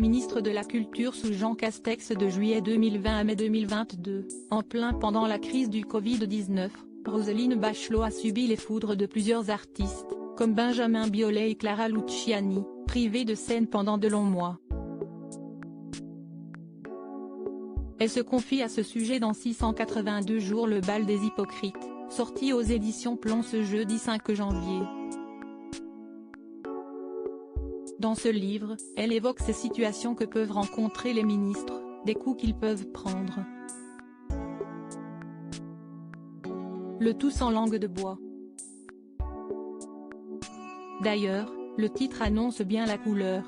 ministre de la Culture sous Jean Castex de juillet 2020 à mai 2022, en plein pendant la crise du Covid-19, Roselyne Bachelot a subi les foudres de plusieurs artistes, comme Benjamin Biolay et Clara Luciani, privés de scène pendant de longs mois. Elle se confie à ce sujet dans 682 jours le bal des hypocrites, sorti aux éditions Plomb ce jeudi 5 janvier. Dans ce livre, elle évoque ces situations que peuvent rencontrer les ministres, des coups qu'ils peuvent prendre. Le tout sans langue de bois. D'ailleurs, le titre annonce bien la couleur.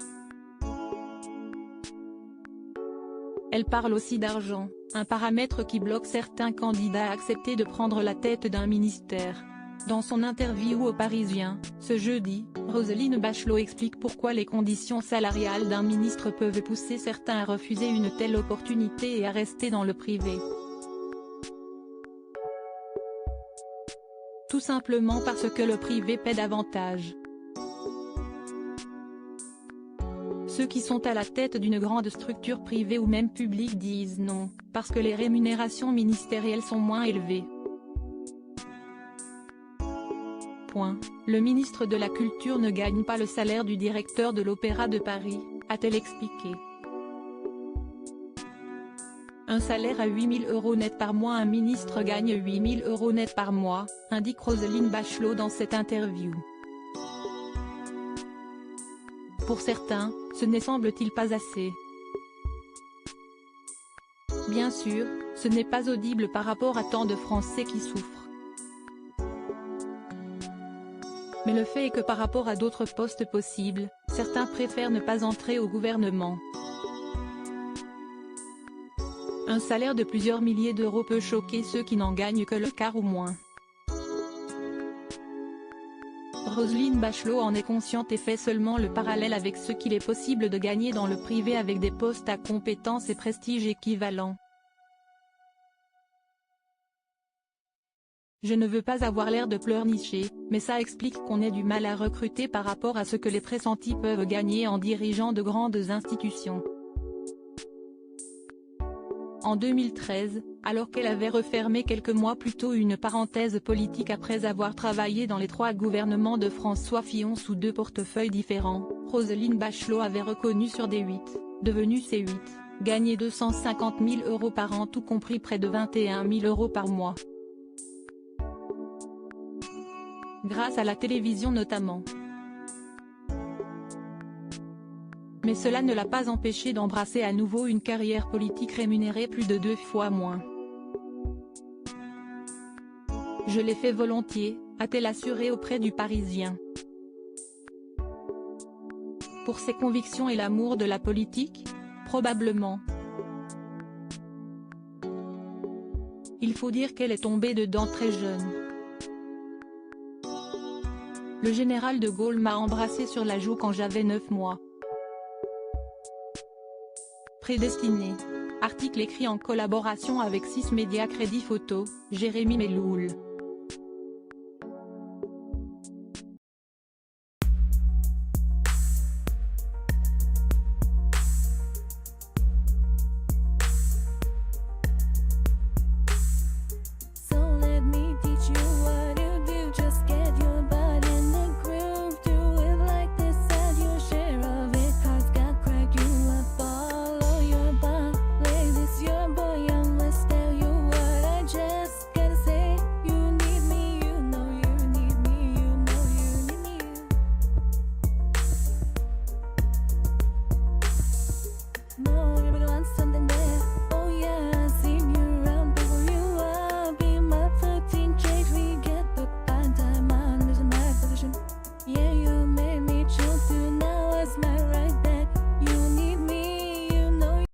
Elle parle aussi d'argent, un paramètre qui bloque certains candidats à accepter de prendre la tête d'un ministère. Dans son interview au Parisien, ce jeudi, Roselyne Bachelot explique pourquoi les conditions salariales d'un ministre peuvent pousser certains à refuser une telle opportunité et à rester dans le privé. Tout simplement parce que le privé paie davantage. Ceux qui sont à la tête d'une grande structure privée ou même publique disent non, parce que les rémunérations ministérielles sont moins élevées. Le ministre de la Culture ne gagne pas le salaire du directeur de l'Opéra de Paris, a-t-elle expliqué. Un salaire à 8 000 € net par mois. Un ministre gagne 8 000 € net par mois, indique Roselyne Bachelot dans cette interview. Pour certains, ce ne semble-t-il pas assez. Bien sûr, ce n'est pas audible par rapport à tant de Français qui souffrent. Mais le fait est que par rapport à d'autres postes possibles, certains préfèrent ne pas entrer au gouvernement. Un salaire de plusieurs milliers d'euros peut choquer ceux qui n'en gagnent que le quart ou moins. Roselyne Bachelot en est consciente et fait seulement le parallèle avec ce qu'il est possible de gagner dans le privé avec des postes à compétences et prestige équivalents. Je ne veux pas avoir l'air de pleurnicher, mais ça explique qu'on ait du mal à recruter par rapport à ce que les pressentis peuvent gagner en dirigeant de grandes institutions. En 2013, alors qu'elle avait refermé quelques mois plus tôt une parenthèse politique après avoir travaillé dans les 3 gouvernements de François Fillon sous 2 portefeuilles différents, Roselyne Bachelot avait reconnu sur D8, devenu C8, gagner 250 000 € par an, tout compris près de 21 000 € par mois. Grâce à la télévision notamment. Mais cela ne l'a pas empêché d'embrasser à nouveau une carrière politique rémunérée plus de 2 fois moins. Je l'ai fait volontiers, a-t-elle assuré auprès du Parisien. Pour ses convictions et l'amour de la politique, probablement. Il faut dire qu'elle est tombée dedans très jeune. Le général de Gaulle m'a embrassé sur la joue quand j'avais 9 mois. Prédestiné. Article écrit en collaboration avec 6 médias Crédit Photo, Jérémy Meloul.